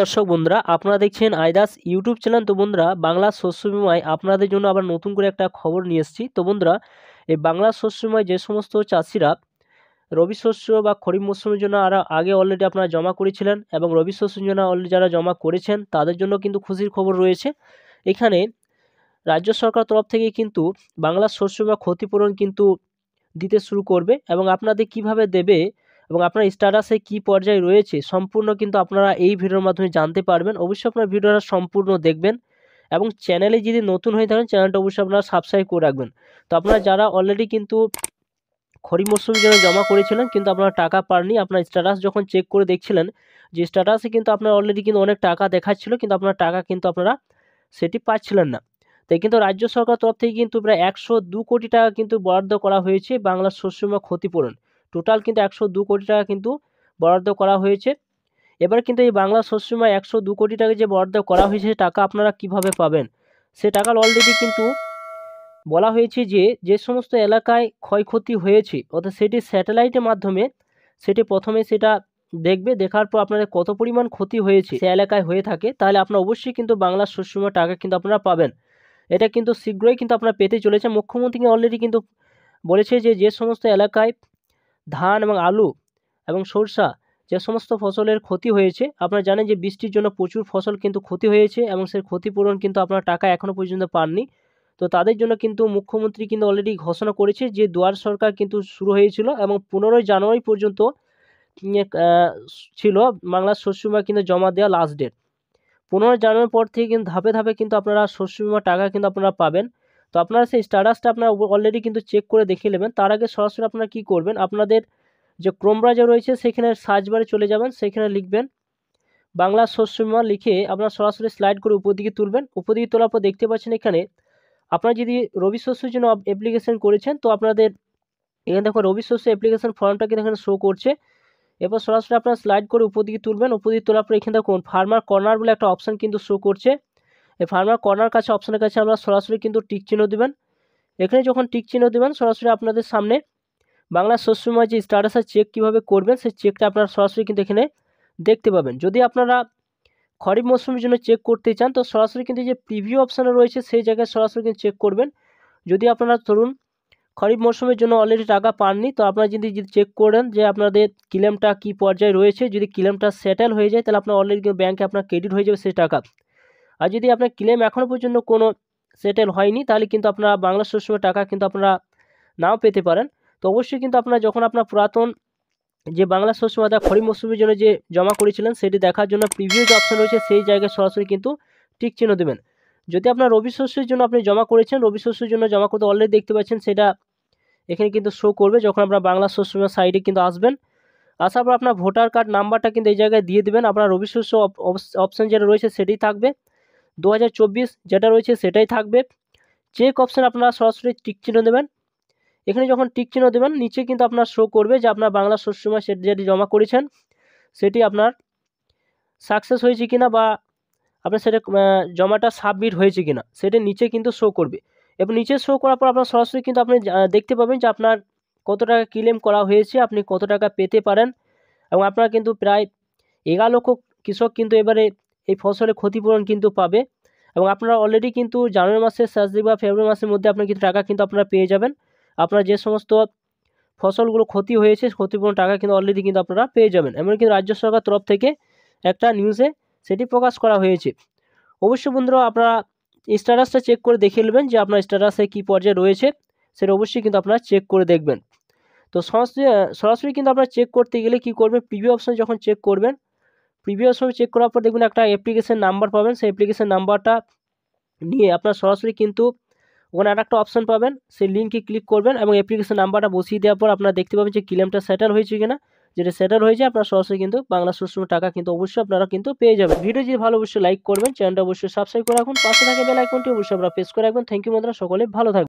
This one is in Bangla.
দর্শক বন্ধুরা, আপনারা দেখছেন আইদাস ইউটিউব চ্যানেল। তো বন্ধুরা, বাংলা শস্য বিমায় আপনাদের জন্য আবার নতুন করে একটা খবর নিয়ে এসেছি। তো বন্ধুরা, এই বাংলা শস্য বিমায় যে সমস্ত চাষিরা রবি শস্য বা খরিফ মরশুমের জন্য আগে অলরেডি আপনারা জমা করেছিলেন এবং রবি শস্যের জন্য অলরেডি যারা জমা করেছেন তাদের জন্য কিন্তু খুশির খবর রয়েছে। এখানে রাজ্য সরকার তরফ থেকে কিন্তু বাংলা শস্য বিমা ক্ষতিপূরণ কিন্তু দিতে শুরু করবে এবং আপনাদের কিভাবে দেবে এবং আপনার স্ট্যাটাসে কি পর্যায়ে রয়েছে সম্পূর্ণ কিন্তু আপনারা এই ভিডিওর মাধ্যমে জানতে পারবেন। অবশ্যই আপনার ভিডিওটা সম্পূর্ণ দেখবেন এবং চ্যানেলে যদি নতুন হয়ে থাকেন চ্যানেলটা অবশ্যই আপনারা সাবস্ক্রাইব করে রাখবেন। তো আপনারা যারা অলরেডি কিন্তু খরিফ মরশুমের জন্য জমা করেছিলেন কিন্তু আপনারা টাকা পাননি, আপনার স্ট্যাটাস যখন চেক করে দেখছিলেন যে স্ট্যাটাসে কিন্তু আপনার অলরেডি কিন্তু অনেক টাকা দেখাচ্ছিল কিন্তু আপনার টাকা কিন্তু আপনারা সেটি পাচ্ছিলেন না। তাই কিন্তু রাজ্য সরকার তরফ থেকে কিন্তু প্রায় 102 কোটি টাকা কিন্তু বরাদ্দ করা হয়েছে বাংলা শস্য বিমা ক্ষতিপূরণ। টোটাল কিন্তু 102 কোটি টাকা কিন্তু বরাদ্দ করা হয়েছে। এবার কিন্তু এই বাংলা শস্য বিমায় 102 কোটি টাকা যে বরাদ্দ করা হয়েছে সে টাকা আপনারা কিভাবে পাবেন, সে টাকা অলরেডি কিন্তু বলা হয়েছে যে সমস্ত এলাকায় ক্ষয়ক্ষতি হয়েছে অর্থাৎ সেটি স্যাটেলাইটের মাধ্যমে সেটি প্রথমে সেটা দেখবে, দেখার পর আপনাদের কত পরিমাণ ক্ষতি হয়েছে সে এলাকায় হয়ে থাকে তাহলে আপনারা অবশ্যই কিন্তু বাংলা শস্য বিমার টাকা কিন্তু আপনারা পাবেন। এটা কিন্তু শীঘ্রই কিন্তু আপনারা পেতে চলেছে। মুখ্যমন্ত্রী অলরেডি কিন্তু বলেছে যে সমস্ত এলাকায় ধান এবং আলু এবং সরষা যে সমস্ত ফসলের ক্ষতি হয়েছে, আপনারা জানেন যে বৃষ্টির জন্য প্রচুর ফসল কিন্তু ক্ষতি হয়েছে এবং সেই ক্ষতিপূরণ কিন্তু আপনারা টাকা এখনও পর্যন্ত পাননি। তো তাদের জন্য কিন্তু মুখ্যমন্ত্রী কিন্তু অলরেডি ঘোষণা করেছে যে দুয়ার সরকার কিন্তু শুরু হয়েছিল এবং 15ই জানুয়ারি পর্যন্ত ছিল বাংলার শস্য বিমা কিন্তু জমা দেওয়া লাস্ট ডেট। 15 জানুয়ারির পর থেকে কিন্তু ধাপে ধাপে কিন্তু আপনারা শস্য বিমার টাকা কিন্তু আপনারা পাবেন। তো আপনারা সেই স্ট্যাটাসটা আপনারা অলরেডি কিন্তু চেক করে দেখে নেবেন। তার আগে সরাসরি আপনারা কী করবেন, আপনাদের যে ক্রোম ব্রাউজার রয়েছে সেখানে সার্চ বারে চলে যাবেন, সেখানে লিখবেন বাংলা শস্য বিমা, লিখে আপনারা সরাসরি স্লাইড করে উপর দিকে তুলবেন। উপর দিকে তোলার পর দেখতে পাচ্ছেন এখানে আপনারা যদি রবি শস্যের জন্য অ্যাপ্লিকেশন করেছেন তো আপনাদের এখানে দেখো রবি শস্য অ্যাপ্লিকেশন ফর্মটা কিন্তু এখানে শো করছে। এরপর সরাসরি আপনারা স্লাইড করে উপর দিকে তুলবেন। উপর দিকে তোলার পর এখানে দেখুন ফার্মার কর্নার বলে একটা অপশান কিন্তু শো করছে। এই ফার্মার কর্নার কাছে অপশানের কাছে আমরা সরাসরি কিন্তু টিক চিহ্ন দেবেন। এখানে যখন টিক চিহ্ন দেবেন সরাসরি আপনাদের সামনে বাংলা শস্য বিমা যে স্ট্যাটাসের চেক কীভাবে করবেন সেই চেকটা আপনারা সরাসরি কিন্তু এখানে দেখতে পাবেন। যদি আপনারা খরিফ মৌসুমের জন্য চেক করতে চান তো সরাসরি কিন্তু যে প্রিভিউ অপশানে রয়েছে সেই জায়গায় সরাসরি কিন্তু চেক করবেন। যদি আপনারা ধরুন খরিফ মরশুমের জন্য অলরেডি টাকা পাননি তো আপনারা যদি চেক করেন যে আপনাদের ক্লেমটা কী পর্যায়ে রয়েছে, যদি ক্লেমটা সেটেল হয়ে যায় তাহলে আপনার অলরেডি ব্যাঙ্কে আপনার ক্রেডিট হয়ে যাবে সেই টাকা। আর যদি আপনার ক্লেম এখনও পর্যন্ত কোনো সেটেল হয়নি তাহলে কিন্তু আপনারা বাংলা শস্য বিমার টাকা কিন্তু আপনারা নাও পেতে পারেন। তো অবশ্যই কিন্তু আপনারা যখন আপনার পুরাতন যে বাংলা শস্য বিমা খরিফ মরশুমের জন্য যে জমা করেছিলেন সেটি দেখার জন্য প্রিভিউ যে অপশান রয়েছে সেই জায়গায় সরাসরি কিন্তু টিক চিহ্ন দেবেন। যদি আপনার রবি শস্যের জন্য আপনি জমা করেছেন, রবি শস্যের জন্য জমা করতে অলরেডি দেখতে পাচ্ছেন সেটা এখানে কিন্তু শো করবে। যখন আপনারা বাংলা শস্য বিমা সাইডে কিন্তু আসবেন, আসার পর আপনার ভোটার কার্ড নাম্বারটা কিন্তু এই জায়গায় দিয়ে দেবেন। আপনার রবি শস্য অপশান যেটা রয়েছে সেটাই থাকবে, 2024 যেটা রয়েছে সেটাই থাকবে। চেক অপশান আপনারা সরাসরি টিক চিহ্ন দেবেন। এখানে যখন টিক চিহ্ন দেবেন নিচে কিন্তু আপনার শো করবে যে আপনার বাংলা শস্য বিমা যেটি জমা করেছেন সেটি আপনার সাকসেস হয়েছে কিনা বা আপনার সেটা জমাটা সাবমিট হয়েছে কিনা সেটা নিচে কিন্তু শো করবে। এবং নিচে শো করার পর আপনার সরাসরি কিন্তু আপনি দেখতে পাবেন যে আপনার কত টাকা ক্লেম করা হয়েছে, আপনি কত টাকা পেতে পারেন। এবং আপনারা কিন্তু প্রায় 11 লক্ষ কৃষক কিন্তু এবারে এই ফসলের ক্ষতিপূরণ কিন্তু পাবে। এবং আপনারা অলরেডি কিন্তু জানুয়ারি মাসের শেষ দিক বা ফেব্রুয়ারি মাসের মধ্যে আপনার কিন্তু টাকা কিন্তু আপনারা পেয়ে যাবেন। আপনার যে সমস্ত ফসলগুলো ক্ষতি হয়েছে ক্ষতিপূরণ টাকা কিন্তু অলরেডি কিন্তু আপনারা পেয়ে যাবেন। এমন কিন্তু রাজ্য সরকার তরফ থেকে একটা নিউজে সেটি প্রকাশ করা হয়েছে। অবশ্যই বন্ধুরা আপনারা স্ট্যাটাসটা চেক করে দেখে নেবেন যে আপনার স্ট্যাটাসে কী পর্যায়ে রয়েছে সেটা অবশ্যই কিন্তু আপনারা চেক করে দেখবেন। তো সরাসরি কিন্তু আপনারা চেক করতে গেলে কী করবেন, প্রিভিউ অপশান যখন চেক করবেন, প্রিভিউ অপশান চেক করার পর দেখবেন একটা অ্যাপ্লিকেশন নাম্বার পাবেন। সেই অ্যাপ্লিকেশন নাম্বারটা নিয়ে আপনার সরাসরি কিন্তু ওখানে আর একটা অপশান পাবেন, সেই লিঙ্কে ক্লিক করবেন এবং অ্যাপ্লিকেশন নাম্বারটা বসিয়ে দেওয়ার পর আপনারা দেখতে পাবেন যে ক্লেমটা সেটেল হয়েছে কিনা। যেটা সেটেল হয়েছে আপনার সরাসরি কিন্তু বাংলা শস্য বিমার টাকা কিন্তু অবশ্যই আপনারা কিন্তু পেয়ে যাবেন। ভিডিও যদি ভালো অবশ্যই লাইক করবেন, চ্যানেলটা অবশ্যই সাবস্ক্রাইব করে রাখুন, পাশে থাকা বেল আইকনটি অবশ্যই আপনারা প্রেস করে রাখবেন। থ্যাংক ইউ বন্ধুরা, সকলে ভালো থাকবেন।